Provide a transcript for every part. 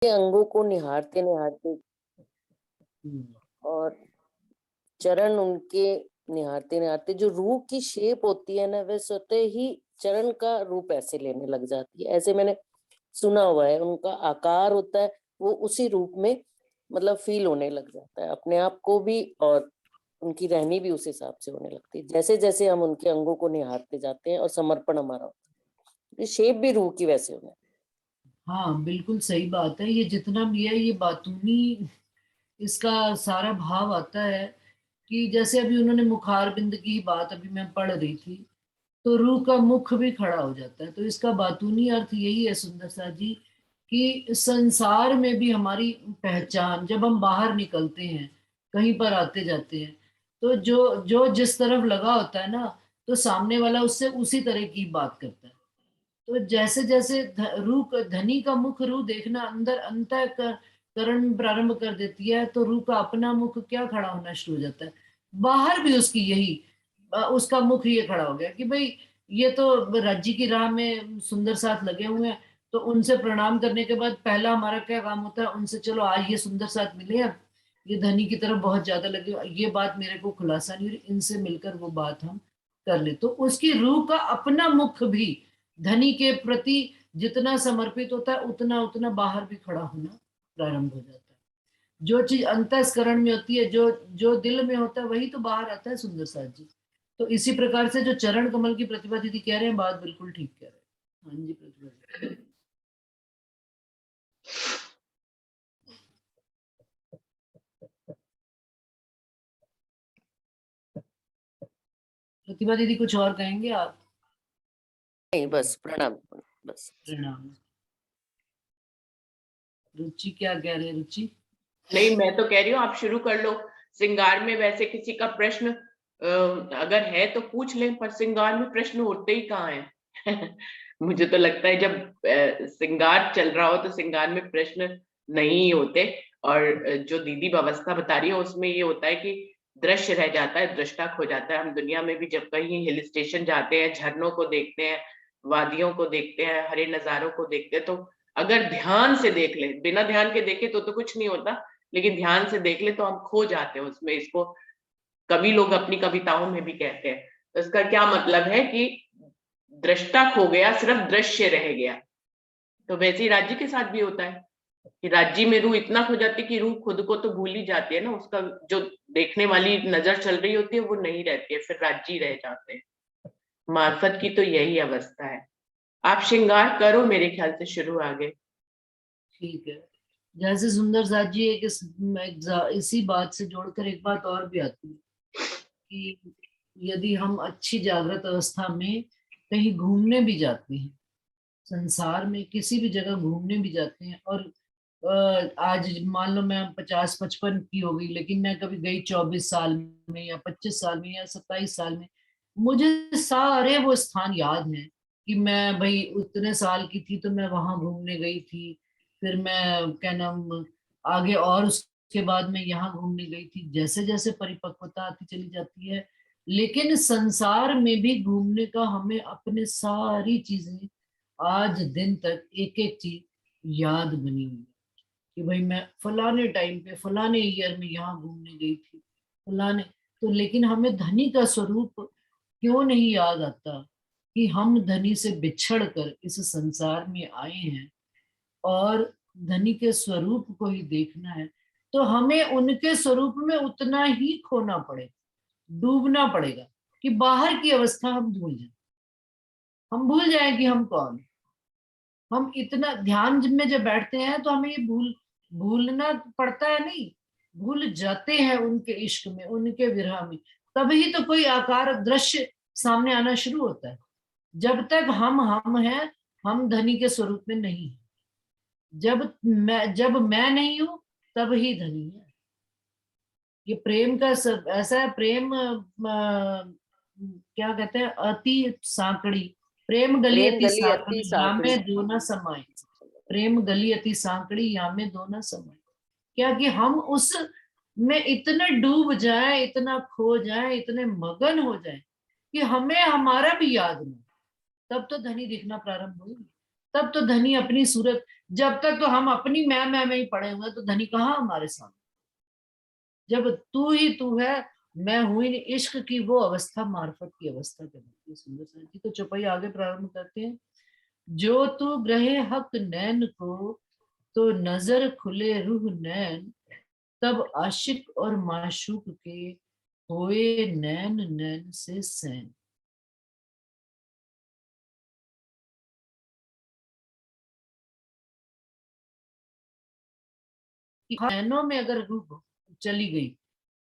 के अंगों को निहारते निहारते और चरण उनके निहारते निहारते जो रूह की शेप होती है ना, वह स्वतः ही चरण का रूप ऐसे लेने लग जाती है। ऐसे मैंने सुना हुआ है, उनका आकार होता है वो उसी रूप में मतलब फील होने लग जाता है अपने आप को भी, और उनकी रहनी भी उस हिसाब से होने लगती है जैसे जैसे हम उनके अंगों को निहारते जाते हैं और समर्पण हमारा होता है। ये शेप भी रूह की वैसे होने। हाँ, बिल्कुल सही बात है। ये जितना भी है ये बातूनी, इसका सारा भाव आता है कि जैसे अभी उन्होंने मुखारबिंद की बात अभी मैं पढ़ रही थी, तो रूह का मुख भी खड़ा हो जाता है। तो इसका बातूनी अर्थ यही है सुंदर सा जी, कि संसार में भी हमारी पहचान, जब हम बाहर निकलते हैं, कहीं पर आते जाते हैं, तो जो जो जिस तरफ लगा होता है ना, तो सामने वाला उससे उसी तरह की बात करता है। तो जैसे जैसे धनी का मुख रूह देखना अंदर करण प्रारंभ कर देती है, तो रूह का अपना मुख क्या खड़ा होना शुरू हो जाता है। बाहर भी उसकी यही उसका मुख ये खड़ा हो गया कि भाई ये तो राज्य की राह में सुंदर साथ लगे हुए हैं, तो उनसे प्रणाम करने के बाद पहला हमारा क्या काम होता है, उनसे चलो आज ये सुंदर साथ मिले, अब ये धनी की तरफ बहुत ज्यादा लगे, ये बात मेरे को खुलासा नहीं हुई, इनसे मिलकर वो बात हम कर ले। तो उसकी रूह का अपना मुख भी धनी के प्रति जितना समर्पित होता है, उतना उतना बाहर भी खड़ा होना प्रारंभ हो जाता है। जो चीज अंतःस्करण में होती है, जो जो दिल में होता है, वही तो बाहर आता है सुंदर साथ जी। तो इसी प्रकार से जो चरण कमल की प्रतिभा दीदी कह रहे हैं, बात बिल्कुल ठीक कह रहे हैं। हाँ जी प्रतिभा दीदी। प्रतिभा दीदी कुछ और कहेंगे आप? नहीं, बस प्रणाम। बस। प्रणाम। रुचि क्या कह रहे हैं रुचि? नहीं, मैं तो कह रही हूँ आप शुरू कर लो। श्रृंगार में वैसे किसी का प्रश्न अगर है तो पूछ लें, पर श्रृंगार में प्रश्न होते ही कहाँ हैं। मुझे तो लगता है जब श्रृंगार चल रहा हो तो श्रृंगार में प्रश्न नहीं होते। और जो दीदी व्यवस्था बता रही है उसमें ये होता है कि दृश्य रह जाता है, दृष्टा खो जाता है। हम दुनिया में भी जब कहीं हिल स्टेशन जाते हैं, झरनों को देखते हैं, वादियों को देखते हैं, हरे नजारों को देखते हैं, तो अगर ध्यान से देख ले, बिना ध्यान के देखे तो कुछ नहीं होता, लेकिन ध्यान से देख ले तो हम खो जाते हैं उसमें। इसको कवि लोग अपनी कविताओं में भी कहते हैं। तो इसका क्या मतलब है कि दृष्टा खो गया, सिर्फ दृश्य रह गया। तो वैसे ही राज्य के साथ भी होता है कि राज्य में रूह इतना खो जाती है कि रूह खुद को तो भूल ही जाती है ना, उसका जो देखने वाली नजर चल रही होती है वो नहीं रहती है, फिर राज्य ही रह जाते हैं। मार्फत की तो यही अवस्था है। आप श्रृंगार करो, मेरे ख्याल से शुरू आगे। ठीक है। जैसे सुंदर साथ जी इसी बात से जोड़कर एक बात और भी आती है कि यदि हम अच्छी जागृत अवस्था में कहीं घूमने भी जाते हैं, संसार में किसी भी जगह घूमने भी जाते हैं, और आज मान लो मैं 50-55 की हो गई, लेकिन मैं कभी गई 24 साल में या 25 साल में या 27 साल में, मुझे सारे वो स्थान याद हैं कि मैं भाई उतने साल की थी तो मैं वहां घूमने गई थी, फिर मैं क्या नाम आगे, और उसके बाद मैं यहाँ घूमने गई थी। जैसे जैसे परिपक्वता आती चली जाती है, लेकिन संसार में भी घूमने का हमें अपने सारी चीजें आज दिन तक एक एक चीज याद बनी हुई है कि भाई मैं फलाने टाइम पे फलाने ईयर में यहाँ घूमने गई थी, फलाने। तो लेकिन हमें धनी का स्वरूप क्यों नहीं याद आता कि हम धनी से बिछड़ कर इस संसार में आए हैं, और धनी के स्वरूप को ही देखना है, तो हमें उनके स्वरूप में उतना ही खोना पड़ेगा, डूबना पड़ेगा कि बाहर की अवस्था हम भूल जाए, हम भूल जाए कि हम कौन हैं। हम इतना ध्यान में जब बैठते हैं तो हमें ये भूलना पड़ता है, नहीं, भूल जाते हैं उनके इश्क में, उनके विरह में। तभी तो कोई आकार दृश्य सामने आना शुरू होता है। जब तक हम हैं, हम धनी के स्वरूप में नहीं हैं। जब मैं नहीं हूं, तब ही धनी है। ये प्रेम का सब ऐसा है। प्रेम क्या कहते हैं, अति साकड़ी, प्रेम गली प्रेम अति गली अति साकड़ी, या साकड़ी। में दो न समाये। प्रेम गली अति सांकड़ी, या में दो न समाये। क्या कि हम उस में इतने डूब जाए, इतना खो जाए, इतने मगन हो जाए कि हमें हमारा भी याद नहीं, तब तो धनी दिखना प्रारंभ होगी। तब तो धनी अपनी सूरत, जब तक तो हम अपनी मैं में ही पड़े हुए हैं, तो धनी कहाँ हमारे सामने। जब तू ही तू है, मैं हूं ही नहीं, इश्क की वो अवस्था मार्फत की अवस्था कहलाती है। सुंदर सा जी तो चौपाई आगे प्रारंभ करते हैं। जो तू ग्रहे हक नैन को, तो नजर खुले रूह नैन, तब आशिक और माशूक के होए नैन नैन से सैन। नैनों में अगर रूह चली गई,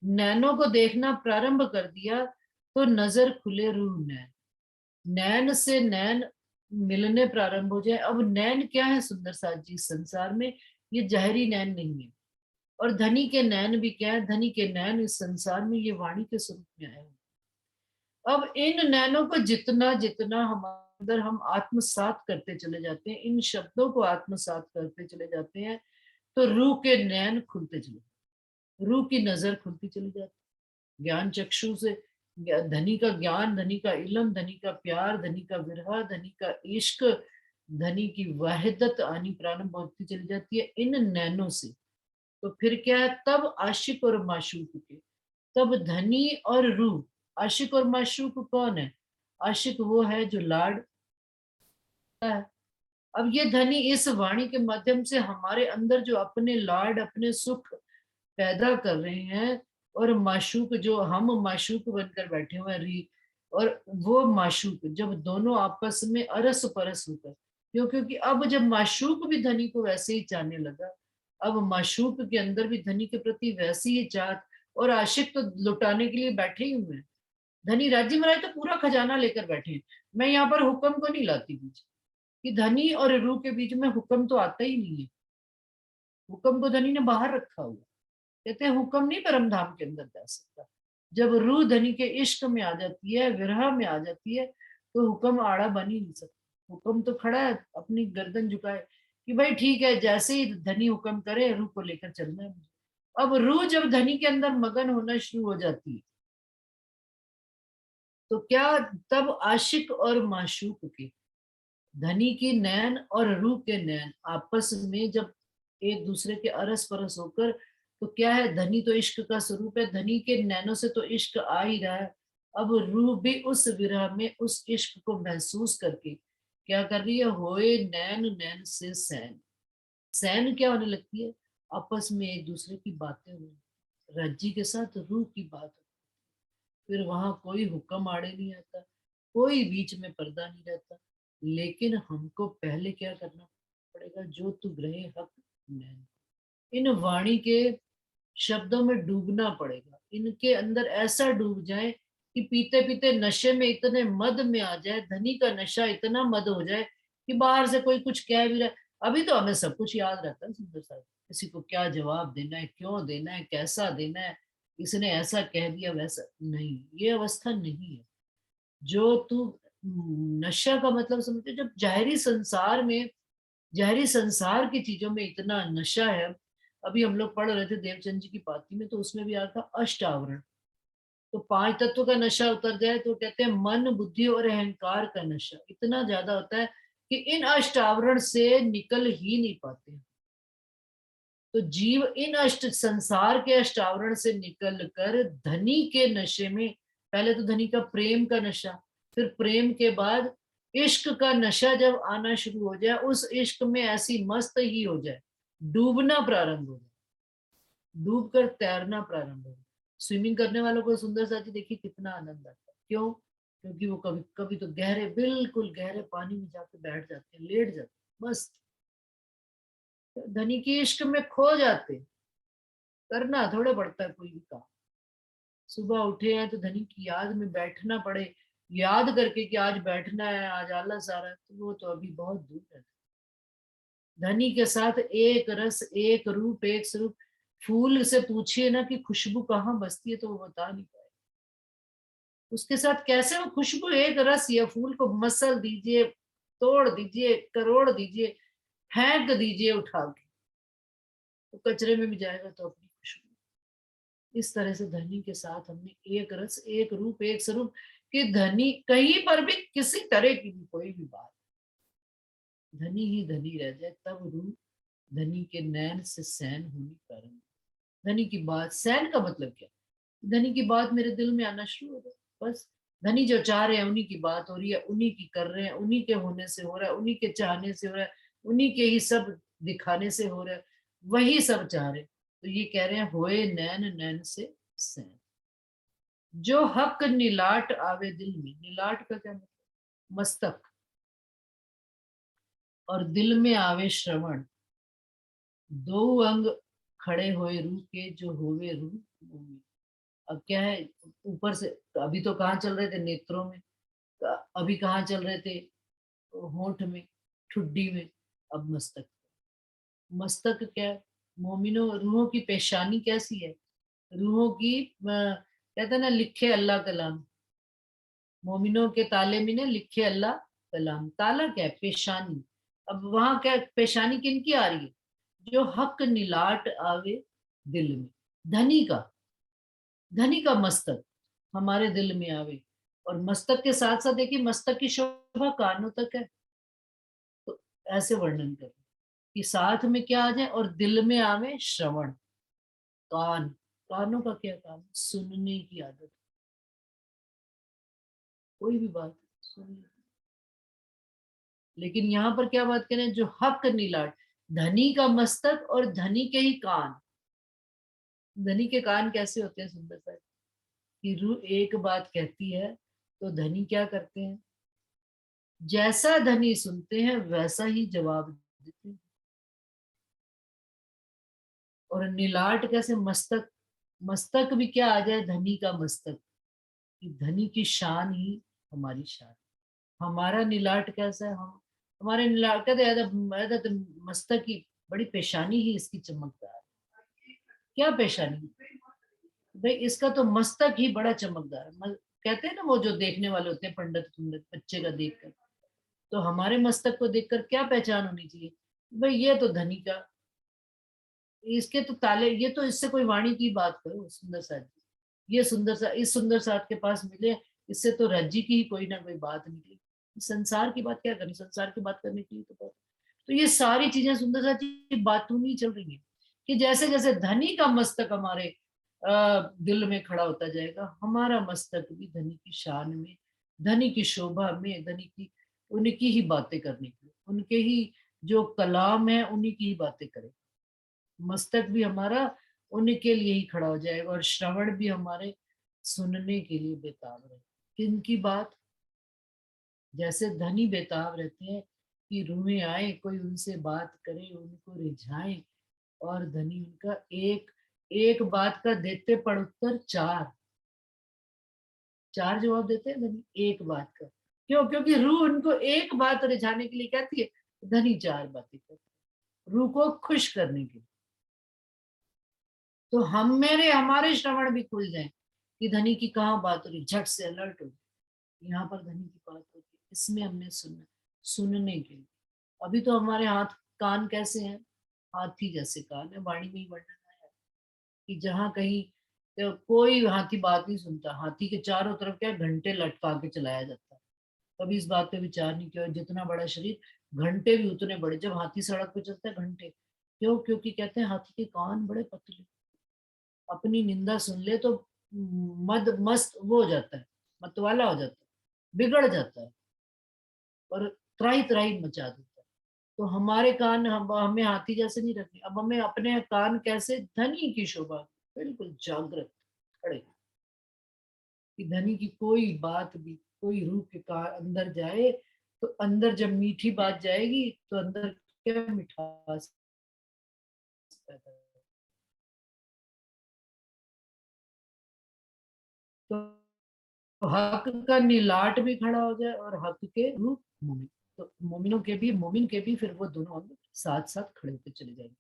नैनों को देखना प्रारंभ कर दिया, तो नजर खुले रूह नैन, नैन से नैन मिलने प्रारंभ हो जाए। अब नैन क्या है सुंदर साथ जी संसार में, ये जहरी नैन नहीं है। और धनी के नैन भी क्या है, धनी के नैन इस संसार में ये वाणी के स्वरूप में आए हैं। अब इन नैनों को जितना जितना हमारे अंदर हम आत्मसात करते चले जाते हैं, इन शब्दों को आत्मसात करते चले जाते हैं, तो रूह के नैन खुलते चले, रूह की नजर खुलती चली जाती। ज्ञान चक्षु से धनी का ज्ञान, धनी का इल्म, धनी का प्यार, धनी का विरह, धनी का इश्क, धनी की वाहिदत आनी प्रारंभ होती चली जाती है इन नैनों से। तो फिर क्या है, तब आशिक और माशूक के, तब धनी और रूह, आशिक और माशूक कौन है, आशिक वो है जो लाड है। अब ये धनी इस वाणी के माध्यम से हमारे अंदर जो अपने लाड, अपने सुख पैदा कर रहे हैं, और माशूक जो हम माशूक बनकर बैठे हुए हैं री, और वो माशूक, जब दोनों आपस में अरस परस होकर, क्योंकि अब जब माशूक भी धनी को वैसे ही चाहने लगा, अब माशूक के अंदर भी धनी के प्रति वैसी ही चाहत, और आशिक तो लुटाने के लिए बैठे ही हुए हैं। धनी राज्य महाराज तो पूरा खजाना लेकर बैठे हैं। मैं यहाँ पर हुक्म को नहीं लाती बीच, कि धनी और रूह के बीच में हुक्म तो आता ही नहीं है, हुक्म को धनी ने बाहर रखा हुआ। कहते हैं हुक्म नहीं परम धाम के अंदर जा सकता। जब रूह धनी के इश्क में आ जाती है, विरह में आ जाती है, तो हुक्म आड़ा बन ही नहीं सकता। हुक्म तो खड़ा है अपनी गर्दन झुकाए कि भाई ठीक है, जैसे ही धनी हुक्म करे रूह को लेकर चलना है मुझे। अब रूह जब धनी के अंदर मगन होना शुरू हो जाती है, तो क्या, तब आशिक और माशूक के, धनी की नैन और रूह के नैन आपस में जब एक दूसरे के अरस परस होकर, तो क्या है, धनी तो इश्क का स्वरूप है, धनी के नैनों से तो इश्क आ ही रहा है। अब रूह भी उस विरह में उस इश्क को महसूस करके क्या कर रही है, होए नैन नैन से सैन। सैन क्या होने लगती है, आपस में एक दूसरे की बातें हुई, रज्जी के साथ रूह की बात, फिर वहां कोई हुक्म आड़े नहीं आता, कोई बीच में पर्दा नहीं रहता। लेकिन हमको पहले क्या करना पड़ेगा, जो तू ग्रहे हक नैन, इन वाणी के शब्दों में डूबना पड़ेगा, इनके अंदर ऐसा डूब जाए कि पीते पीते नशे में इतने मद में आ जाए, धनी का नशा इतना मद हो जाए कि बाहर से कोई कुछ कह भी रहा है, अभी तो हमें सब कुछ याद रहता है सुंदर साहब, किसी को क्या जवाब देना है, क्यों देना है, कैसा देना है, इसने ऐसा कह दिया वैसा नहीं, ये अवस्था नहीं है। जो तू नशा का मतलब समझते, जब जाहिरी संसार में, जाहिरी संसार की चीजों में इतना नशा है। अभी हम लोग पढ़ रहे थे देवचंद जी की पाती में, तो उसमें भी आया था अष्टावरण। तो पांच तत्व का नशा उतर जाए तो कहते हैं मन, बुद्धि और अहंकार का नशा इतना ज्यादा होता है कि इन अष्टावरण से निकल ही नहीं पाते। तो जीव इन अष्ट संसार के अष्टावरण से निकल कर धनी के नशे में, पहले तो धनी का प्रेम का नशा, फिर प्रेम के बाद इश्क का नशा जब आना शुरू हो जाए, उस इश्क में ऐसी मस्त ही हो जाए, डूबना प्रारंभ हो जाए, डूब कर तैरना प्रारंभ हो जाए। स्विमिंग करने वालों को सुंदर साथी देखिए कितना आनंद आता है, क्यों, क्योंकि वो कभी कभी तो गहरे, बिल्कुल गहरे पानी में जाके बैठ जाते हैं, लेट जाते हैं, मस्त धनी की इश्क में खो जाते। करना थोड़े पड़ता है कोई भी काम, सुबह उठे हैं तो धनी की याद में बैठना पड़े, याद करके कि आज बैठना है, आज आलस आ रहा है, तो वो तो अभी बहुत दूर है। धनी के साथ एक रस, एक रूप, एक स्वरूप। फूल से पूछिए ना कि खुशबू कहाँ बसती है, तो वो बता नहीं पाए। उसके साथ कैसे वो खुशबू, एक रस या फूल को मसल दीजिए, तोड़ दीजिए, करोड़ दीजिए, फेंक दीजिए उठा के, तो कचरे में भी जाएगा तो अपनी खुशबू। इस तरह से धनी के साथ हमने एक रस, एक रूप, एक स्वरूप, कि धनी कहीं पर भी किसी तरह की भी कोई भी बात, धनी ही धनी रह जाए तब रूह धनी के नैन से सैन होनी कारण। धनी की बात, सैन का मतलब क्या? धनी की बात मेरे दिल में आना शुरू हो गया, बस धनी जो चाह रहे हैं उन्हीं की बात हो रही है, उन्हीं की कर रहे हैं, उन्हीं के होने से हो रहा है, उन्हीं के चाहने से हो रहा है, उन्हीं के ही सब दिखाने से हो रहा है, वही सब चाह रहे हैं। तो ये कह रहे हैं होए नैन नैन से सैन। जो हक नीलाट आवे दिल में, नीलाट का क्या मतलब? मस्तक। और दिल में आवे श्रवण, दो अंग खड़े होए रूह के जो होवे रूह भूमि। अब क्या है, ऊपर से अभी तो कहाँ चल रहे थे, नेत्रों में, अभी कहाँ चल रहे थे, होंठ में, ठुड्डी में, अब मस्तक। मस्तक क्या है? मोमिनो, रूहों की पेशानी कैसी है? रूहों की कहते हैं ना, लिखे अल्लाह कलाम। मोमिनों के ताले में ना लिखे अल्लाह कलाम। ताला क्या है? पेशानी। अब वहां क्या पेशानी किनकी आ रही है? जो हक नीलाट आवे दिल में, धनी का, धनी का मस्तक हमारे दिल में आवे। और मस्तक के साथ साथ देखिए, मस्तक की शोभा कानों तक है। तो ऐसे वर्णन करें कि साथ में क्या आ जाए, और दिल में आवे श्रवण, कान। कानों का क्या काम? सुनने की आदत, कोई भी बात सुन। लेकिन यहाँ पर क्या बात करें, जो हक नीलाट, धनी का मस्तक और धनी के ही कान। धनी के कान कैसे होते हैं? सुंदर सा कि रूह एक बात कहती है तो धनी क्या करते हैं, जैसा धनी सुनते हैं वैसा ही जवाब देते हैं। और नीलाट कैसे? मस्तक, मस्तक भी क्या आ जाए, धनी का मस्तक, कि धनी की शान ही हमारी शान। हमारा नीलाट कैसा है? हम, हमारे नीलाट कहते हैं मस्तक की बड़ी पेशानी ही इसकी चमकदार। क्या पेशानी? भाई इसका तो मस्तक ही बड़ा चमकदार है। कहते हैं ना, वो जो देखने वाले होते हैं पंडित पंडित बच्चे का देखकर, तो हमारे मस्तक को देखकर क्या पहचान होनी चाहिए? भाई ये तो धनी का, इसके तो ताले, ये तो इससे कोई वाणी की बात करो, सुंदर साथ जी, ये सुंदर सा, इस सुंदर साथ के पास मिले, इससे तो राज्य की ही कोई ना कोई बात निकली। संसार की बात क्या करनी, संसार की बात करने के लिए तो बात। तो ये सारी चीजें सुंदर साथ जी बातों में चल रही है कि जैसे जैसे धनी का मस्तक हमारे दिल में खड़ा होता जाएगा, हमारा मस्तक भी धनी की शान में, धनी की शोभा में, धनी की, उनकी ही बातें करने के लिए, उनके ही जो कलाम है उन्हीं की ही बातें करें। मस्तक भी हमारा उनके लिए ही खड़ा हो जाएगा, और श्रवण भी हमारे सुनने के लिए बेताब रहे। किनकी बात? जैसे धनी बेताब रहते हैं कि रूहें आए, कोई उनसे बात करे, उनको रिझाए, और धनी उनका एक एक बात का देते पड़ उत्तर चार, चार जवाब देते हैं धनी एक बात का। क्यों? क्योंकि रूह उनको एक बात रिझाने के लिए कहती है, धनी चार बातें करते हैं रूह को खुश करने के लिए। तो हम, मेरे हमारे श्रवण भी खुल जाए कि धनी की कहाँ बात हो रही, झट से अलर्ट हो जाए, यहाँ पर धनी की बात होती है, इसमें हमने सुनना, सुनने के लिए। अभी तो हमारे हाथ कान कैसे हैं? हाथी जैसे कान है, वाणी में ही वर्णन है कि जहाँ कहीं तो कोई हाथी बात नहीं सुनता, हाथी के चारों तरफ क्या घंटे लटका के चलाया जाता है। कभी इस बात पे विचार नहीं किया, जितना बड़ा शरीर घंटे भी उतने बड़े, जब हाथी सड़क पे चलता है घंटे क्यों? क्योंकि कहते हैं हाथी के कान बड़े पतले, अपनी निंदा सुन ले तो मद मस्त वो हो जाता है, मतवाला हो जाता है, बिगड़ जाता है, और त्राही त्राही मचा देता है। तो हमारे कान, हमें हाथी जैसे नहीं रखने। अब हमें अपने कान कैसे? धनी की शोभा, बिल्कुल जागृत खड़े, कि धनी की कोई बात भी, कोई रूह के अंदर जाए तो अंदर जब मीठी बात जाएगी तो अंदर क्या मिठास पैदा होगी। तो हक का नीलाट भी खड़ा हो जाए और हक के रूप मोमिन, तो मोमिनों के भी, मोमिन के भी फिर वो दोनों अंग साथ साथ खड़े होते चले जाएंगे।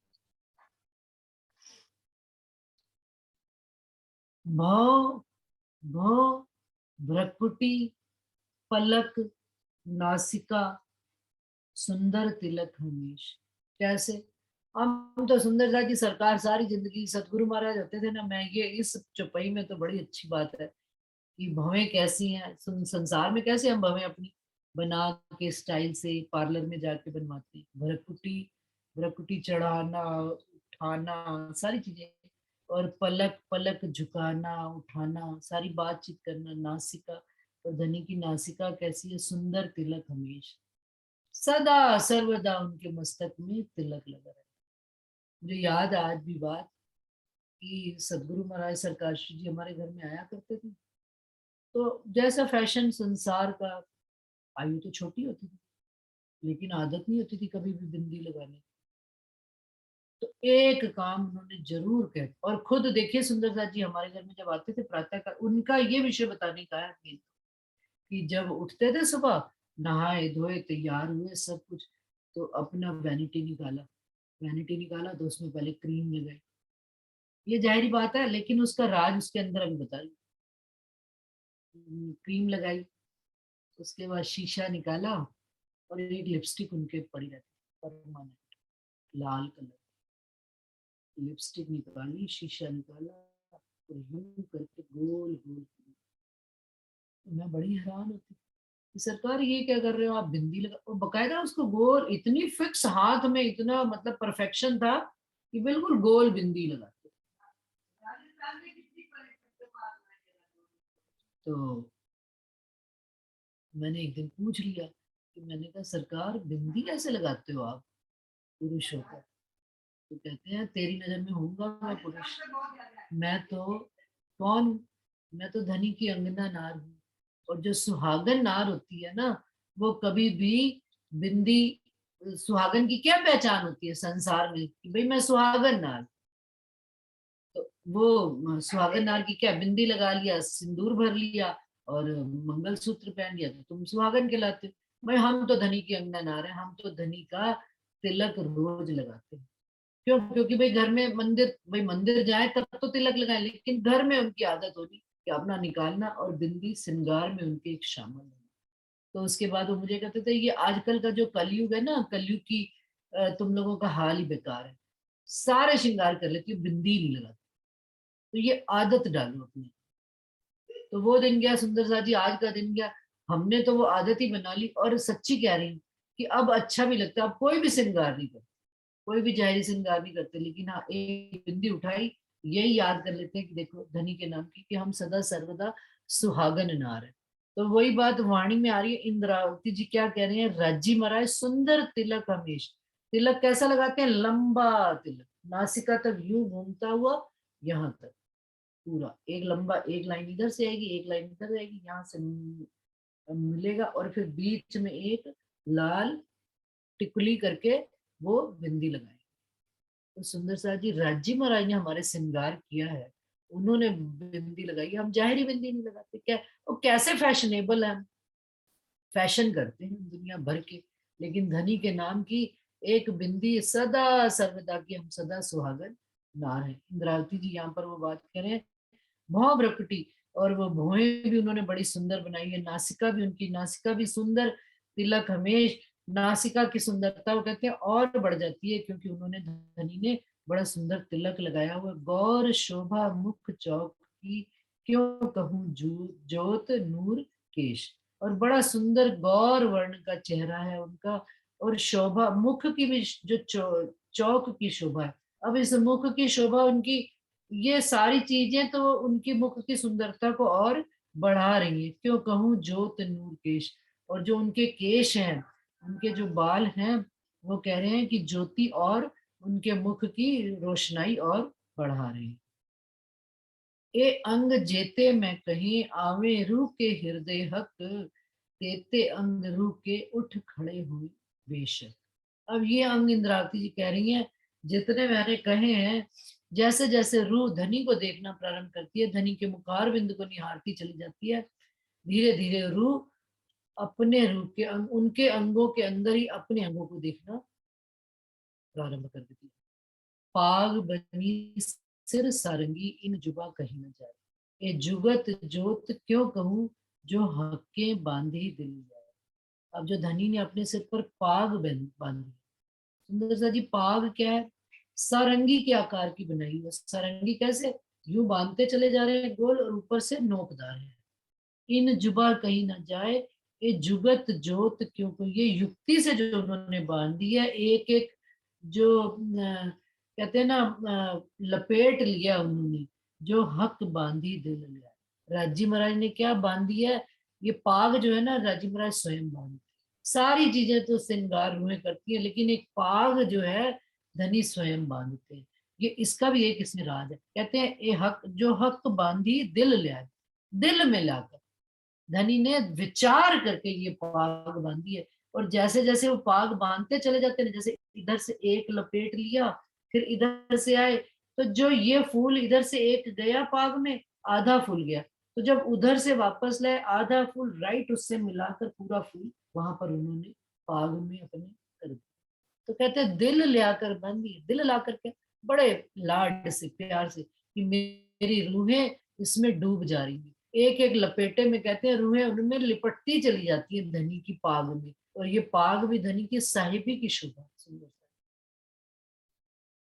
भौ, भौ, भ्रकुटी, पलक, नासिका, सुंदर तिलक हमेश। कैसे? हम तो सुंदर सा की सरकार सारी जिंदगी, सतगुरु महाराज होते थे ना, मैं ये इस चौपाई में तो बड़ी अच्छी बात है कि भवें कैसी हैं, संसार में कैसे हम भवें अपनी, बना के स्टाइल से पार्लर में जाके बनवाते हैं। भरकुटी चढ़ाना, उठाना, सारी चीजें, और पलक पलक झुकाना, उठाना, सारी बातचीत करना, नासिका, और धनी की नासिका कैसी है, सुंदर तिलक हमेशा, सदा सर्वदा उनके मस्तक में तिलक लगा रहता। मुझे याद है आज भी बात कि सदगुरु महाराज सरकार जी हमारे घर में आया करते थे, तो जैसा फैशन संसार का, आयु तो छोटी होती थी लेकिन आदत नहीं होती थी कभी भी बिंदी लगाने की। तो एक काम उन्होंने जरूर किया, और खुद देखिए सुंदरदास जी हमारे घर में जब आते थे प्रातः काल, उनका ये विषय बताने का है कि जब उठते थे सुबह, नहाए धोए तैयार हुए सब कुछ, तो अपना वैनिटी निकाला तो उसमें पहले क्रीम लगाई। ये जाहिर बात है, लेकिन उसका राज उसके अंदर अभी बताइए। क्रीम लगाई, उसके बाद शीशा निकाला, और एक लिपस्टिक उनके पड़ी रहती परमानेंट, लाल कलर लिपस्टिक निकाली, शीशा निकाला, और यूं करके गोल गोल किया। तो मैं बड़ी हैरान होती कि सरकार ये क्या कर रहे हो आप, बिंदी लगा, और बकायदा उसको गोल, इतनी फिक्स हाथ में, इतना मतलब परफेक्शन था कि बिल्कुल गोल बिंदी लगाते। तो मैंने एक दिन पूछ लिया कि, मैंने कहा सरकार बिंदी कैसे लगाते हो आप पुरुष होकर? तो कहते हैं तेरी नजर में होऊंगा मैं पुरुष, मैं तो कौन हूँ? मैं तो धनी की अंगना नार हूँ। और जो सुहागन नार होती है ना, वो कभी भी बिंदी, सुहागन की क्या पहचान होती है संसार में कि भाई मैं सुहागन नार, तो वो सुहागन नार की क्या, बिंदी लगा लिया, सिंदूर भर लिया और मंगलसूत्र पहन लिया तो तुम सुहागन कहलाते हो। भाई हम तो धनी की अंगना नार है, हम तो धनी का तिलक रोज लगाते हैं। क्यों? क्योंकि भाई घर में मंदिर, भाई मंदिर जाए तब तो तिलक लगाए, लेकिन घर में उनकी आदत होगी कि अपना निकालना और बिंदी श्रृंगार में उनके एक शामिल होना। तो उसके बाद वो मुझे कहते थे ये आजकल का जो कलयुग है ना, कलयुग की तुम लोगों का हाल ही बेकार है, सारे श्रृंगार कर लेती हो, बिंदी नहीं लगाती। तो ये आदत डालो अपनी। तो वो दिन गया सुंदर सा जी, आज का दिन गया, हमने तो वो आदत ही बना ली। और सच्ची कह रही हूँ कि अब अच्छा भी लगता है, अब कोई भी श्रृंगार नहीं करता, कोई भी जाहिर श्रृंगार नहीं करते, लेकिन हाँ एक बिंदी उठाई, यही याद कर लेते हैं कि देखो धनी के नाम की, कि हम सदा सर्वदा सुहागन नार है। तो वही बात वाणी में आ रही है, इंद्रावती जी क्या कह रहे हैं, राज्य महाराज सुंदर तिलक हमेश। तिलक कैसा लगाते हैं, लंबा तिलक, नासिका तक यूं घूमता हुआ, यहाँ तक पूरा एक लंबा, एक लाइन इधर से आएगी, एक लाइन इधर आएगी, यहाँ से मिलेगा, और फिर बीच में एक लाल टिकुली करके वो बिंदी लगाए। तो सुंदर साहब जी राज्य महाराज ने हमारे श्रृंगार किया है, उन्होंने बिंदी लगाई, हम जाहिर बिंदी नहीं लगाते क्या? वो कैसे फैशनेबल है, हम फैशन करते हैं दुनिया भर के, लेकिन धनी के नाम की एक बिंदी, सदा सर्वदा की हम सदा सुहागन नार है। इंद्रावती जी यहाँ पर वो बात करें, भौं भ्रकुटी, और वो भौएं भी उन्होंने बड़ी सुंदर बनाई है, नासिका भी, उनकी नासिका भी सुंदर, तिलक हमेश, नासिका की सुंदरता वो कहते हैं और बढ़ जाती है क्योंकि उन्होंने, धनी ने बड़ा सुंदर तिलक लगाया हुआ। गौर शोभा मुख चौक की, क्यों कहूँ जोत नूर केश, और बड़ा सुंदर गौर वर्ण का चेहरा है उनका, और शोभा मुख की भी, जो चौक की शोभा है। अब इस मुख की शोभा उनकी, ये सारी चीजें तो उनकी मुख की सुंदरता को और बढ़ा रही है। क्यों कहूँ जोत नूर केश, और जो उनके केश हैं, उनके जो बाल हैं, वो कह रहे हैं कि ज्योति और उनके मुख की रोशनाई और बढ़ा रहे हैं। ए अंग जेते मैं कहीं आवे रूह के हृदय हक, तेते अंग रूह के उठ खड़े हुए बेशक। अब ये अंग इंद्रावती जी कह रही हैं, जितने मैंने कहे हैं, जैसे जैसे रूह धनी को देखना प्रारंभ करती है, धनी के मुखार बिंद को निहारती चली जाती है, धीरे धीरे रूह अपने रूप के अंग, उनके अंगों के अंदर ही अपने अंगों को देखना प्रारंभ कर देती है। पाग बनी सिर सारंगी, इन जुबा कहीं न जाए, ए जुगत जोत क्यों कहूँ, जो हक्के बांधी दिल जाए। अब जो धनी ने अपने सिर पर पाग बांधी, सुंदर सा जी, पाग क्या है, सारंगी के आकार की बनाई हुई। सारंगी कैसे, यूं बांधते चले जा रहे हैं गोल, और ऊपर से नोकदार है। इन जुबा कहीं ना जाए, ये जुगत जोत क्यों को, ये युक्ति से जो उन्होंने बांध दी है, एक एक जो कहते हैं ना लपेट लिया उन्होंने, जो हक बांधी दिल लिया। राजी महाराज ने क्या बांध दिया है, ये पाग जो है ना राजी महाराज स्वयं बांधते। सारी चीजें तो श्रृंगार रूहें करती है, लेकिन एक पाग जो है धनी स्वयं बांधते हैं। ये इसका भी एक इसमें राज है। कहते हैं ये हक, जो हक बांधी दिल लिया, दिल में लाकर धनी ने विचार करके ये पाग बांधी है। और जैसे जैसे वो पाग बांधते चले जाते हैं, जैसे इधर से एक लपेट लिया, फिर इधर से आए, तो जो ये फूल इधर से एक गया पाग में, आधा फूल गया, तो जब उधर से वापस लाए आधा फूल राइट उससे मिलाकर पूरा फूल वहां पर उन्होंने पाग में अपने कर दिया। तो कहते हैं दिल लाकर बांधी, दिल ला करके बड़े लाड से प्यार से, कि मेरी रूहें इसमें डूब जा रही है। एक एक लपेटे में कहते हैं रूहें उनमें लिपटती चली जाती है धनी की पाग में। और ये पाग भी धनी की साहिबी की शोभा। सुंदर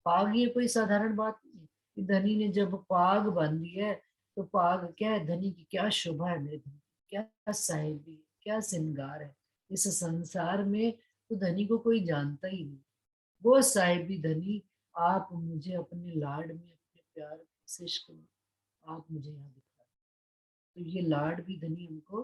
पाग, ये कोई साधारण बात नहीं है कि धनी ने जब पाग बांधी है, तो पाग क्या है, धनी की क्या शोभा है, मेरे धनी क्या साहिबी, क्या श्रृंगार है। इस संसार में तो धनी को कोई जानता ही नहीं। वो साहिबी धनी, आप मुझे अपने लाड में, अपने प्यार से इश्क में आप मुझे यहाँ दिखा रहे। तो ये लाड भी धनी हमको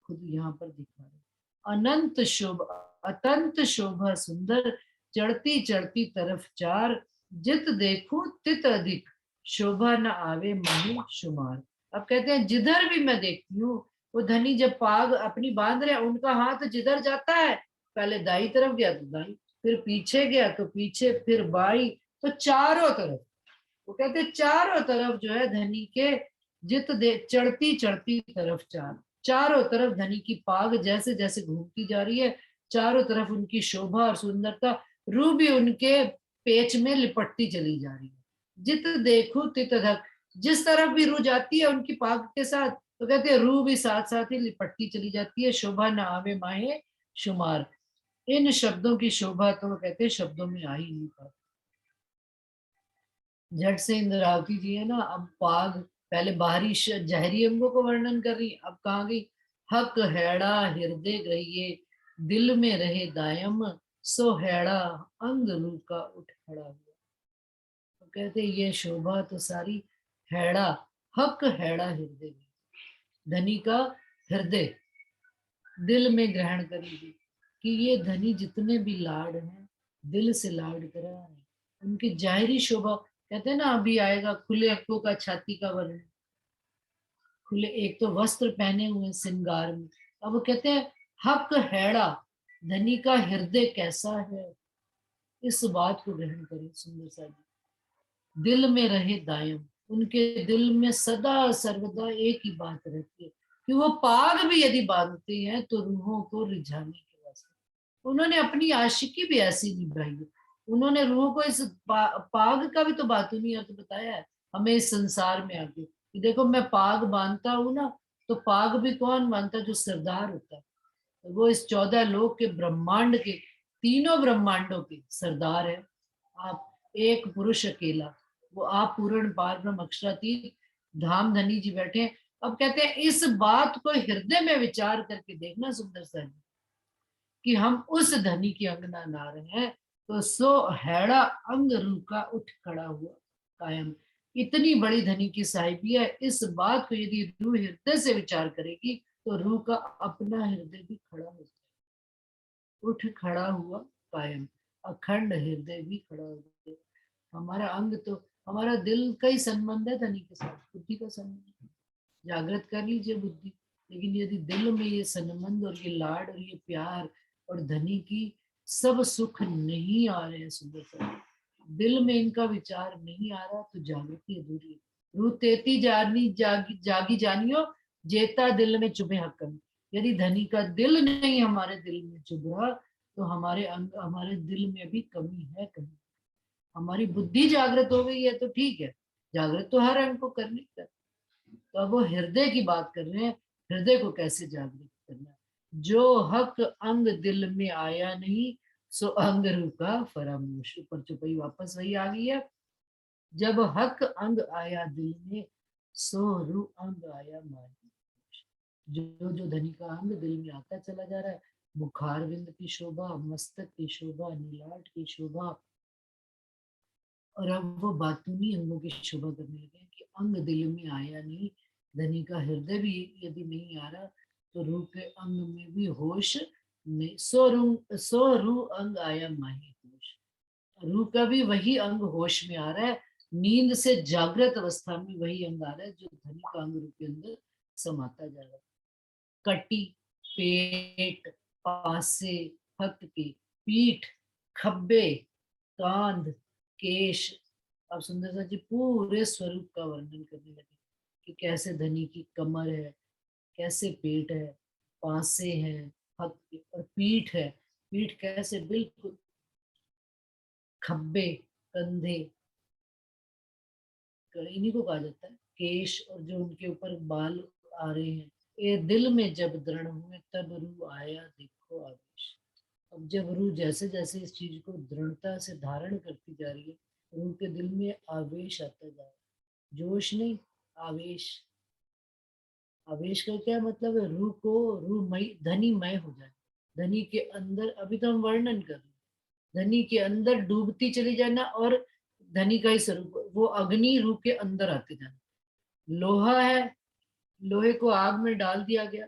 खुद यहाँ पर दिखा रहे। अनंत शोभा, अतंत शोभा सुंदर, चढ़ती चढ़ती तरफ चार, जित देखूं तित अधिक, शोभा न आवे माही शुमार। अब कहते हैं जिधर भी मैं देखती हूँ, वो धनी जब पाग अपनी बांध रहे, उनका हाथ जिधर जाता है, पहले दाई तरफ गया तो दाई, फिर पीछे गया तो पीछे, फिर बाई, तो चारों तरफ। वो कहते चारों तरफ जो है धनी के जित दे, चढ़ती चढ़ती तरफ चार, चारों तरफ धनी की पाग जैसे जैसे घूमती जा रही है, चारों तरफ उनकी शोभा और सुंदरता, रूह भी उनके पेच में लिपटती चली जा रही है। जित देखो तित धक, जिस तरफ भी रूह जाती है उनकी पाग के साथ, तो कहते हैं रूह भी साथ साथ ही लिपटती चली जाती है। शोभा न आवे माहे शुमार, इन शब्दों की शोभा तो कहते हैं शब्दों में आ ही नहीं पाती। झट से इंद्रावती जी है ना, अब पाग पहले बाहरी जहरी अंगों को वर्णन कर रही, अब कहाँ गई, हक हैड़ा हृदय ग्रहिए, दिल में रहे दायम, सो हैड़ा अंग रू का उठ खड़ा हुआ। तो कहते ये शोभा तो सारी हैड़ा, हक हैड़ा हृदय, धनी का हृदय दिल में ग्रहण करेगी, कि ये धनी जितने भी लाड हैं दिल से लाड करा है। उनकी जाहिरी शोभा, कहते हैं ना अभी आएगा खुले हक्कों का छाती का वर्णन, खुले एक तो वस्त्र पहने हुए श्रृंगार में, अब वो कहते हैं हक हैड़ा, धनी का हृदय कैसा है, इस बात को ग्रहण करें सुंदर सा जी। दिल में रहे दायम, उनके दिल में सदा सर्वदा एक ही बात रहती है, कि वो पाग भी यदि बांधते हैं तो रूहों को रिझाने के वास्ते। उन्होंने अपनी आशिकी भी ऐसी निभाई है, उन्होंने रूहों को इस पाग का भी तो बातूनी अर्थ बताया है हमें इस संसार में आके, कि देखो मैं पाग बांधता हूँ ना, तो पाग भी कौन बांधता, जो सरदार होता है, तो वो इस 14 लोक के ब्रह्मांड के, तीनों ब्रह्मांडों के सरदार है। आप एक पुरुष अकेला, वो आप पूर्ण पार ब्रह्म अक्षरातीत धाम धनी जी बैठे। अब कहते हैं इस बात को हृदय में विचार करके देखना सुंदर सा जी, कि हम उस धनी की अंगना ना रहे हैं, तो सो हैड़ा अंग रू का उठ खड़ा हुआ कायम। इतनी बड़ी धनी की साहिबी है, इस बात को यदि रूह हृदय से विचार करेगी, तो रूह का अपना हृदय भी खड़ा हो जाए, उठ खड़ा हुआ कायम, अखंड हृदय भी खड़ा हो जाए। हमारा अंग तो, हमारा दिल का ही संबंध है धनी के साथ, बुद्धि का संबंध, जागृत कर लीजिए बुद्धि, लेकिन यदि दिल में ये संबंध और ये लाड और ये प्यार और धनी की सब सुख नहीं आ रहे हैं सुंदर सा, दिल में इनका विचार नहीं आ रहा, तो जागृति अधूरी है। रूह तेती जानी जागी जानियो, जेता दिल में चुभे हकम। यदि धनी का दिल नहीं हमारे दिल में चुभ रहा, तो हमारे अंग, हमारे दिल में भी कमी है कहीं। हमारी बुद्धि जागृत हो गई है तो ठीक है, जागृत तो हर अंग को करनी कर। तो अब वो हृदय की बात कर रहे हैं, हृदय को कैसे जागृत करना, जो हक अंग दिल में आया नहीं, सो अंग रुका फरामोश। ऊपर चुपई वापस वही आ गई है, जब हक अंग आया दिल में, सो रू अंग आया मायूस। जो जो धनी का अंग दिल में आता चला जा रहा है, मुखारविंद की शोभा, मस्तक की शोभा, नीलाट की शोभा, और अब वो बातूनी अंगों की शोभा करने लगे कि अंग दिल में आया नहीं, धनी का हृदय भी यदि नहीं आ रहा तो रूह के अंग में भी होश नहीं। सो रूह अंग आया माही होश, रूह का भी वही अंग होश में आ रहा है, नींद से जागृत अवस्था में वही अंग आ रहा है जो धनी का अंग रूह के अंदर समाता जा रहा है। कटी, पेट, पासे, हक के, पीठ, खब्बे, कांध, केश। अब सुंदरता जी पूरे स्वरूप का वर्णन करने लगे कि कैसे धनी की कमर है, कैसे पेट है, पासे है, हक और पीठ है। पीठ कैसे बिल्कुल, खब्बे, कंधे, इन्हीं को कहा जाता है केश, और जो उनके ऊपर बाल आ रहे हैं। ये दिल में जब दृढ़ हुए तब रूह आया देखो आवेश। अब जब रूह जैसे जैसे इस चीज को दृढ़ता से धारण करती जा रही है, रूह के दिल में आवेश आता जा रहा है, जोश नहीं, आवेश। आवेश का क्या मतलब है? रूह को, रूहमय, धनीमय हो जाए, धनी के अंदर। अभी तो हम वर्णन कर रहे हैं, धनी के अंदर डूबती चली जाना, और धनी का ही स्वरूप वो अग्नि रूह के अंदर आते जाना। लोहा है, लोहे को आग में डाल दिया गया,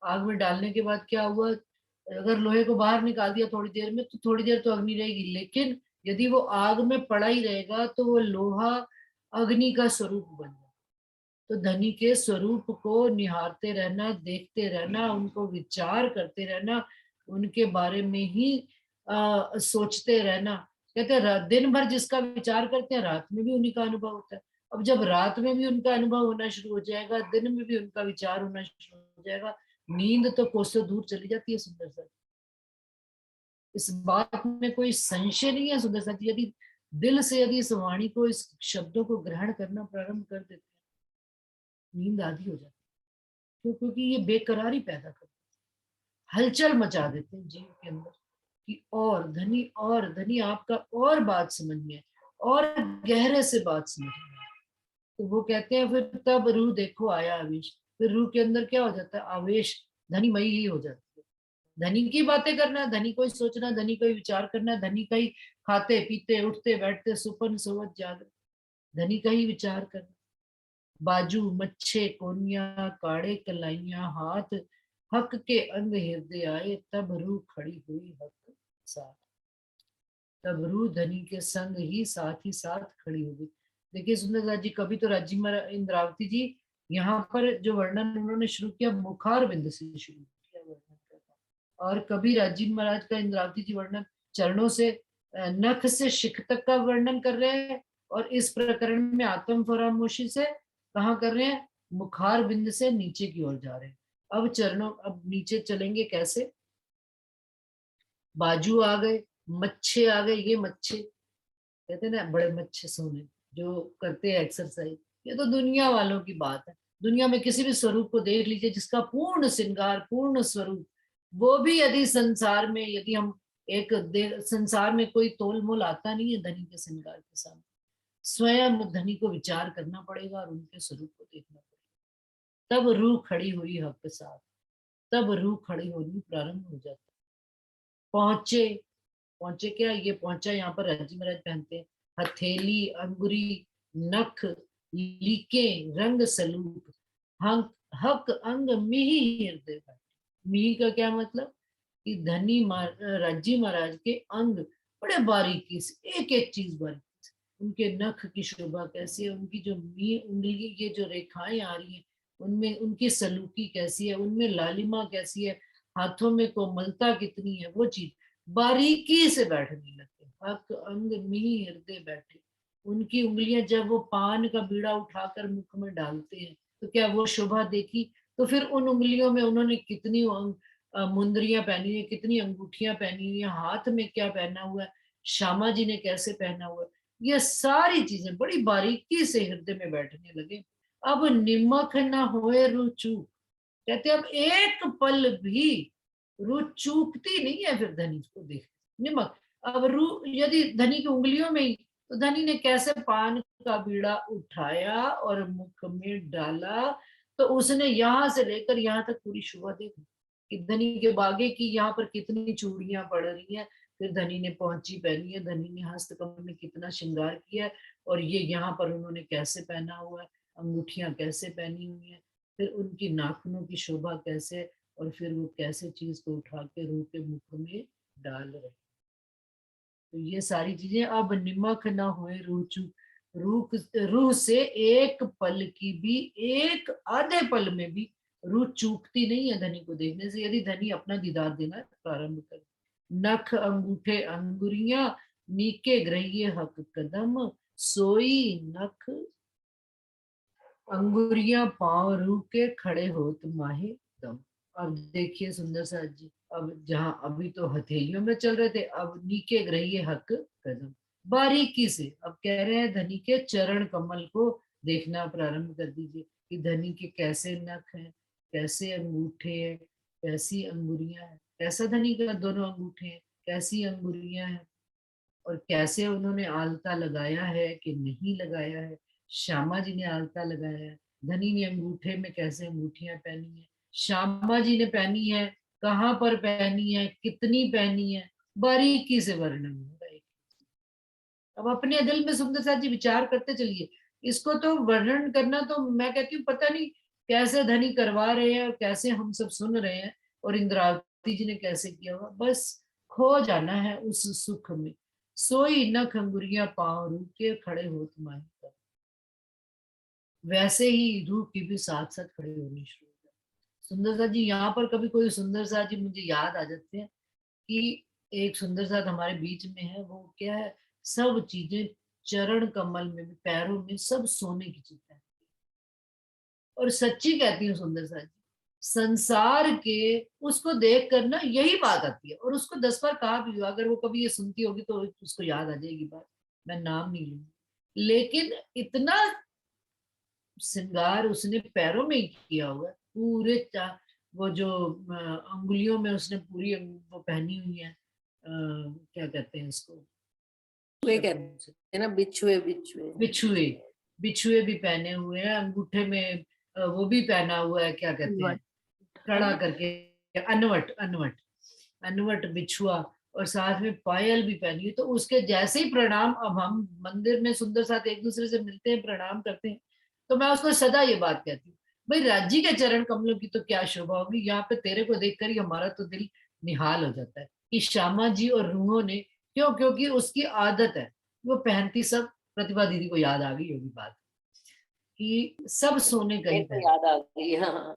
आग में डालने के बाद क्या हुआ? अगर लोहे को बाहर निकाल दिया थोड़ी देर में, तो थोड़ी देर तो अग्नि रहेगी, लेकिन यदि वो आग में पड़ा ही रहेगा तो वो लोहा अग्नि का स्वरूप बन जाए। तो धनी के स्वरूप को निहारते रहना, देखते रहना, उनको विचार करते रहना, उनके बारे में ही सोचते रहना। कहते हैं दिन भर जिसका विचार करते हैं रात में भी उन्हीं का अनुभव होता है। अब जब रात में भी उनका अनुभव होना शुरू हो जाएगा, दिन में भी उनका विचार होना शुरू हो जाएगा, नींद तो कोसों दूर चली जाती है। सुंदर सा, इस बात में कोई संशय नहीं है सुंदर सा। यदि दिल से यदि इस वाणी को, इस शब्दों को ग्रहण करना प्रारंभ कर देते हैं, नींद आधी हो जाती है। क्यों? क्योंकि ये बेकरारी पैदा करते हैं, हलचल मचा देते हैं जीव के अंदर कि और धनी आपका और बात समझिए, और गहरे से बात समझिए। तो वो कहते हैं फिर तब रूह देखो आया आवेश। फिर रूह के अंदर क्या हो जाता है? आवेश, धनीमयी ही हो जाती है। धनी की बातें करना, धनी को ही सोचना, धनी को ही विचार करना, धनी का ही खाते पीते उठते बैठते सुपन सोवत जागृत, धनी का ही विचार करना। बाजू, मच्छे, कोनिया, काड़े, कलाइया, हाथ, हक के अंग हृदय आए, तब रूह खड़ी हुई हक साथ। तब रूह धनी के संग ही साथ खड़ी हो गई। देखिए सुंदरदास जी, कभी तो इंद्रावती जी यहाँ पर जो वर्णन उन्होंने शुरू किया मुखार बिंद से शुरू किया वर्णन करना, और कभी राजीव महाराज का इंद्रावती जी वर्णन चरणों से, नख से शिख तक का वर्णन कर रहे हैं, और इस प्रकरण में आत्म फरामोशी से कहाँ कर रहे हैं? मुखार बिंद से नीचे की ओर जा रहे हैं। अब चरणों, अब नीचे चलेंगे कैसे? बाजू आ गए, मच्छे आ गए, ये मच्छे कहते हैं ना, बड़े मच्छे सोने जो करते हैं एक्सरसाइज, ये तो दुनिया वालों की बात है। दुनिया में किसी भी स्वरूप को देख लीजिए जिसका पूर्ण श्रृंगार, पूर्ण स्वरूप, वो भी यदि संसार में, यदि हम संसार में कोई तोल मोल आता नहीं है धनी के श्रृंगार के सामने। स्वयं धनी को विचार करना पड़ेगा और उनके स्वरूप को देखना पड़ेगा, तब रूह खड़ी हुई हक के साथ, तब रूह खड़ी होनी प्रारंभ हो जाती। पहुंचे, पहुंचे क्या? ये पहुंचा यहाँ पर राजी महाराज पहनते हैं, हथेली, अंगुरी, नख, लीके, रंग सलूक, हक हक अंग मिहि हृदय। मिहि का क्या मतलब? कि राजी महाराज के अंग बड़े बारीकी से, एक एक चीज बारीकी से, उनके नख की शोभा कैसी है, उनकी जो उंगली की जो रेखाएं आ रही हैं उनमें उनकी सलूकी कैसी है, उनमें लालिमा कैसी है, हाथों में कोमलता कितनी है, वो चीज बारीकी से बैठने लगते। हक अंग मिहि हृदय बैठे। उनकी उंगलियां जब वो पान का बीड़ा उठाकर मुख में डालते हैं तो क्या वो शोभा देखी? तो फिर उन उंगलियों में उन्होंने कितनी मुंदरियां पहनी हुई, कितनी अंगूठियां पहनी हुई है, हाथ में क्या पहना हुआ है, श्यामा जी ने कैसे पहना हुआ है, ये सारी चीजें बड़ी बारीकी से हृदय में बैठने लगे। अब निमक न होए रुचू, कहते अब एक पल भी रूह चूकती नहीं है फिर धनी को देख। निमक, अब रूह यदि धनी की उंगलियों में ही, तो धनी ने कैसे पान का बीड़ा उठाया और मुख में डाला, तो उसने यहाँ से लेकर यहाँ तक पूरी शोभा देखी कि धनी के बागे की यहाँ पर कितनी चूड़ियां पड़ रही हैं, फिर धनी ने पहुंची पहनी है, धनी ने हस्तकमल में कितना श्रृंगार किया है, और ये यहाँ पर उन्होंने कैसे पहना हुआ है, अंगूठियां कैसे पहनी हुई है, फिर उनकी नाखूनों की शोभा कैसे, और फिर वो कैसे चीज को उठा के रूह के मुख में डाल रहे। तो ये सारी चीजें, अब निमक न होए रूह चूक, रूह से एक पल की भी, एक आधे पल में भी रूह चूकती नहीं है धनी को देखने से, यदि धनी अपना दीदार देना प्रारंभ करे। नख अंगूठे अंगुरियां नीके ग्रहिए हक कदम, सोई नख अंगुरियां पांव रूह के खड़े होत माहे दम। अब देखिए सुंदर साथ जी, अब जहाँ अभी तो हथेलियों में चल रहे थे, अब नीके ग्रहिए हक कदम, बारीकी से अब कह रहे हैं धनी के चरण कमल को देखना प्रारंभ कर दीजिए कि धनी के कैसे नख हैं, कैसे अंगूठे हैं, कैसी अंगुरियां हैं, कैसा धनी का दोनों अंगूठे हैं, कैसी अंगुरियां हैं, और कैसे उन्होंने आलता लगाया है कि नहीं लगाया है। श्यामा जी ने आलता लगाया है, धनी ने अंगूठे में कैसे अंगूठियां पहनी है, श्यामा जी ने पहनी है, कहाँ पर पहनी है, कितनी पहनी है, बारीकी से वर्णन हो रहा है। अब अपने दिल में सुंदर साथ जी विचार करते चलिए, इसको तो वर्णन करना तो मैं कहती हूँ पता नहीं कैसे धनी करवा रहे हैं और कैसे हम सब सुन रहे हैं, और इंद्रावती जी ने कैसे किया होगा, बस खो जाना है उस सुख में। सोई नख अंगुरियां पांव रूह के खड़े हो तुम्हारी तरफ, वैसे ही रूह की भी साथ साथ खड़े होनी शुरू हो जाए। सुंदर साथ जी यहाँ पर कभी कोई सुंदर साथ जी मुझे याद आ जाते हैं कि एक सुंदर साथ हमारे बीच में है, वो क्या है, सब चीजें चरण कमल में भी, पैरों में सब सोने की चीजें हैं। और सच्ची कहती हूँ सुंदर साथ जी, संसार के उसको देख कर ना यही बात आती है, और उसको 10 बार कहा भी हुआ, अगर वो कभी ये सुनती होगी तो उसको याद आ जाएगी बात, मैं नाम नहीं लूंगी, लेकिन इतना श्रृंगार उसने पैरों में ही किया हुआ है, पूरे वो जो अंगुलियों में उसने पूरी वो पहनी हुई है, क्या कहते हैं इसको, वे कहते हैं ना, बिछुए बिछुए बिछुए, बिछुए भी पहने हुए हैं, अंगूठे में वो भी पहना हुआ है, क्या कहते हैं, कड़ा करके, अनवट अनवट अनवट बिछुआ, और साथ में पायल भी पहनी है। तो उसके जैसे ही प्रणाम, अब हम मंदिर में सुंदर साथ एक दूसरे से मिलते हैं, प्रणाम करते हैं, तो मैं उसको सदा ये बात कहती हूँ, भाई राज्य के चरण कमलों की तो क्या शोभा होगी, यहाँ पे तेरे को देखकर ही हमारा तो दिल निहाल हो जाता है कि श्यामा जी और रूहों ने, क्यों, क्योंकि उसकी आदत है, वो पहनती सब, प्रतिभा दीदी को याद आ गई होगी बात कि सब सोने का ही तो पहनती याद आ गई। हाँ,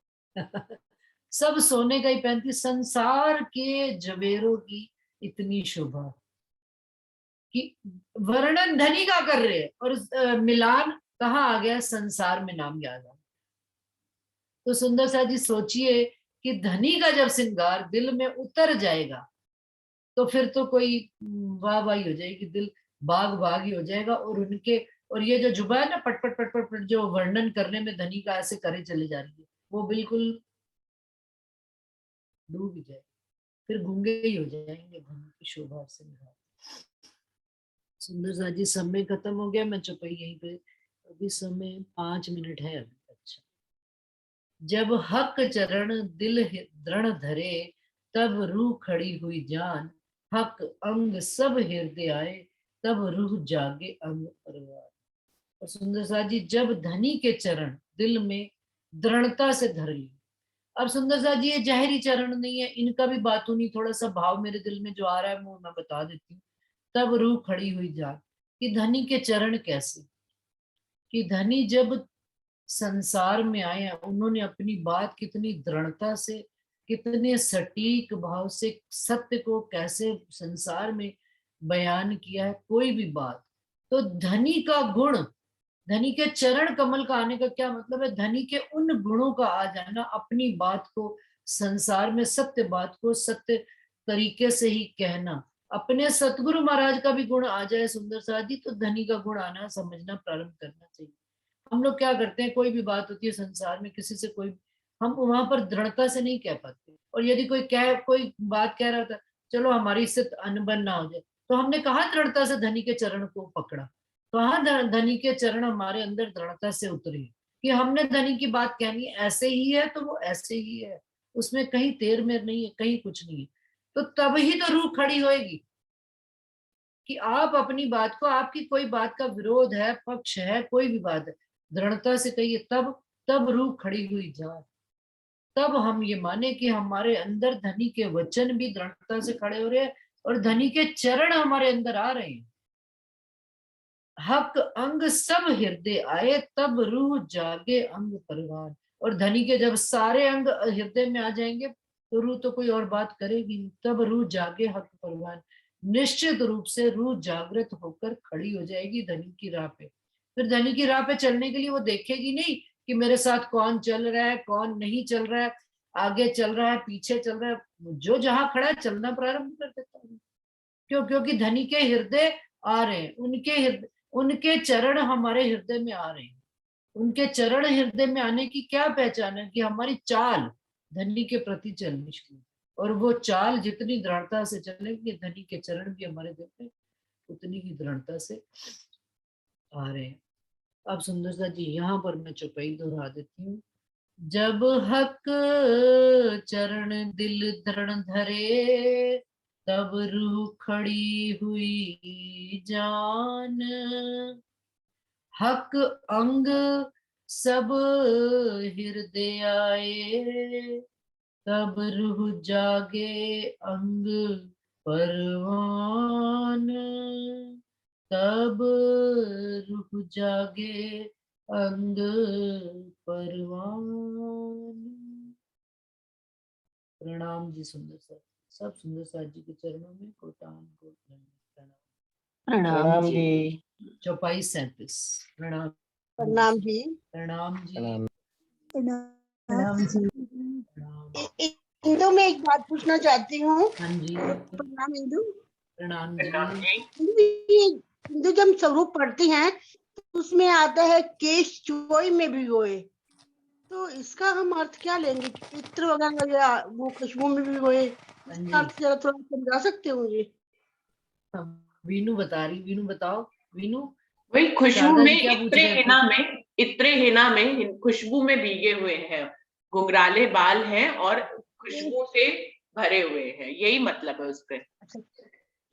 सब सोने का ही पहनती, संसार के जवेरों की इतनी शोभा कि वर्णन धनी का कर रहे हैं, और मिलान कहाँ आ गया, संसार में नाम याद आ। तो सुंदर सा जी सोचिए कि धनी का जब श्रृंगार दिल में उतर जाएगा, तो फिर तो कोई वाह वाही हो जाएगी, दिल बाग बाग ही हो जाएगा, और उनके, और ये जो जुबा है ना, पट पट पट पट पट जो वर्णन करने में धनी का ऐसे करे चले जा रही है, वो बिल्कुल डूब ही जाए, फिर गूंगे ही हो जाएंगे धनी की शोभा से। सुंदर सा जी समय खत्म हो गया, मैं चुपाई यहीं पे, अभी समय 5 मिनट है अभी। अच्छा, जब हक चरण दिल दृढ़ धरे, तब रूह खड़ी हुई जान, हक अंग सब हृदय आए, तब रूह जागे अंग परवार। और सुंदर सा जी जब धनी के चरण दिल में दृढ़ता से धर ली, अब सुंदर सा जी ये जाहिरी चरण नहीं है, इनका भी बातूनी थोड़ा सा भाव मेरे दिल में जो आ रहा है वो मैं बता देती हूँ। तब रूह खड़ी हुई जान, कि धनी के चरण कैसे, कि धनी जब संसार में आए, उन्होंने अपनी बात कितनी दृढ़ता से, कितने सटीक भाव से सत्य को कैसे संसार में बयान किया है, कोई भी बात। तो धनी का गुण, धनी के चरण कमल का आने का क्या मतलब है, धनी के उन गुणों का आ जाना, अपनी बात को संसार में, सत्य बात को सत्य तरीके से ही कहना, अपने सतगुरु महाराज का भी गुण आ जाए सुंदर साथ जी, तो धनी का गुण आना समझना प्रारंभ करना चाहिए। हम लोग क्या करते हैं, कोई भी बात होती है संसार में किसी से, कोई हम वहां पर दृढ़ता से नहीं कह पाते, और यदि कोई बात कह रहा होता, चलो हमारी इससे अनबन ना हो जाए, तो हमने कहा दृढ़ता से धनी के चरण को पकड़ा, कहाँ धनी के चरण हमारे अंदर दृढ़ता से उतरे, कि हमने धनी की बात कहनी है, ऐसे ही है तो वो ऐसे ही है, उसमें कहीं तेर मेर नहीं है, कहीं कुछ नहीं है। तो तब ही तो रूह खड़ी होएगी कि आप अपनी बात को, आपकी कोई बात का विरोध है, पक्ष है, कोई भी बात है, दृढ़ता से कहिए, तब रूह खड़ी हुई जाए। तब हम ये माने कि हमारे अंदर धनी के वचन भी दृढ़ता से खड़े हो रहे हैं और धनी के चरण हमारे अंदर आ रहे हैं। हक अंग सब हृदय आए, तब रूह जागे अंग परवान। और धनी के जब सारे अंग हृदय में आ जाएंगे तो रूह तो कोई और बात करेगी नहीं, तब रूह जागे हक परवान। निश्चित रूप से रूह जागृत होकर खड़ी हो जाएगी धनी की राह पे। फिर धनी की राह पे चलने के लिए वो देखेगी नहीं कि मेरे साथ कौन चल रहा है, कौन नहीं चल रहा है, आगे चल रहा है, पीछे चल रहा है, जो जहां खड़ा है चलना प्रारंभ कर देता है। क्यों? क्योंकि धनी के हृदय आ रहे हैं, उनके चरण हमारे हृदय में आ रहे हैं। उनके चरण हृदय में आने की क्या पहचान है? कि हमारी चाल धनी के प्रति चलनी शुरू, और वो चाल जितनी दृढ़ता से चलेगी, धनी के चरण भी हमारे दिल में उतनी ही दृढ़ता से आ रहे हैं। अब सुंदरता जी, यहाँ पर मैं चौपाई दोहरा देती हूँ। जब हक चरण दिल दृढ़ धरे, तब रूह खड़ी हुई जान। हक अंग सब हृदय आए, तब रूह जागे अंग परवान। तब रूह जागे अंग परवान। प्रणाम जी सुंदर साथ, सब सुंदर साथ जी के चरणों में कोटान कोट प्रणाम। प्रणाम जी। चौपाई 37। प्रणाम। प्रणाम जी। प्रणाम जी। प्रणाम जी। प्रणाम। इंदु, मैं एक बात पूछना चाहती हूँ। हाँ जी। प्रणाम इंदु। प्रणाम प्रणाम जी। जी। इंदु, जब स्वरूप पढ़ती हैं तो उसमें आता है केश चोई में भिगोए, तो इसका हम अर्थ क्या लेंगे? इत्र वगैरह या वो खुशबू में भिगोए, इसका अर्थ जरा थोड़ा समझा सकते हो मुझे? वीनू बता रही, वीनू बताओ। वीनू, वही खुशबू शारदा में, जी क्या पूछ इत्रे रहे थे? हिना में, इत्रे हिना में खुशबू में भीगे हुए हैं, घुंघराले बाल हैं और खुशबू से भरे हुए हैं, यही मतलब है उसके। अच्छा,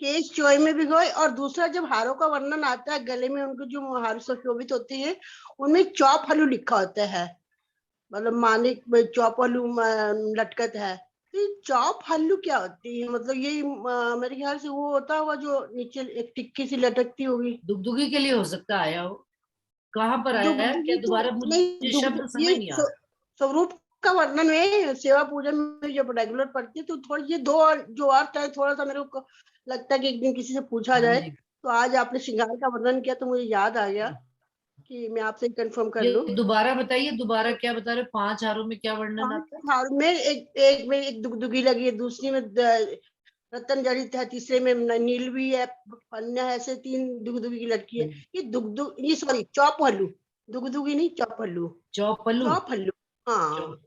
केश चोई में भिगोए। और दूसरा, जब हारों का वर्णन आता है, गले में उनके जो हार सुशोभित होते हैं, उनमें चौप हलू लिखा होता है, मतलब मानिक में चौप हल्लू लटकत है। तो चौप हल्लू क्या होती है? मतलब ये मेरे ख्याल से वो होता होगा जो नीचे एक टिक्की सी लटकती होगी। दुगदुगी के लिए हो सकता है आया हो। कहाँ पर आया है? क्या दुगदुगी तो दोबारा? नहीं, मुझे शब्द समझ ये नहीं आ रहा। स्वरूप का वर्णन में सेवा पूजन में जब रेगुलर पढ़ती है तो थोड़ी ये दो जो अर्थ है, थोड़ा सा मेरे को लगता है कि एक दिन किसी से पूछा हाँ जाए। जी। तो आज आपने श्रृंगार का वर्णन किया तो मुझे याद आ गया कि मैं आपसे कंफर्म कर लूं। ये दोबारा बताइए, दोबारा क्या बता रहे? 5 हारों में क्या वर्णन आता है? हार में एक में एक दुगदुगी लगी है, दूसरी में रतन जड़ित है, तीसरे में नील भी है, अन्य है, ऐसे 3 दुगदुगी की लड़की है। ये दुगदुग, ये सॉरी चौप हल्लू, दुगदुगी नहीं, चौप हल्लू। चौपल्लू। चौप हल्लू, हाँ।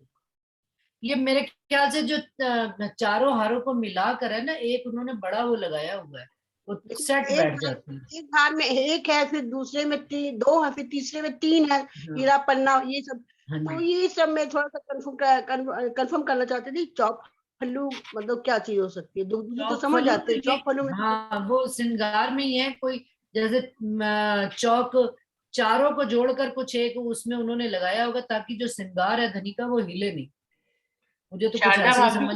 ये मेरे ख्याल से जो चारों हारों को मिलाकर है ना, एक उन्होंने बड़ा वो लगाया हुआ है, वो सेट बैठ जाती है। एक हार में एक है, फिर दूसरे में 2 है, फिर तीसरे में 3 है, हीरा पन्ना, ये सब। हाँ तो जी। ये सब मैं थोड़ा सा कंफर्म करना चाहती थी। चौप हल्लू मतलब क्या चीज हो सकती है? दुगदुगी तो समझ चौपल्लू आते हैं, चौप हल्लू में हाँ, वो श्रृंगार में ही है कोई, जैसे चौक, चारों को जोड़कर कुछ एक उसमें उन्होंने लगाया होगा ताकि जो श्रृंगार है धनी का वो हिले नहीं। मुझे तो कुछ शारदा ऐसे ही भाभी, समझ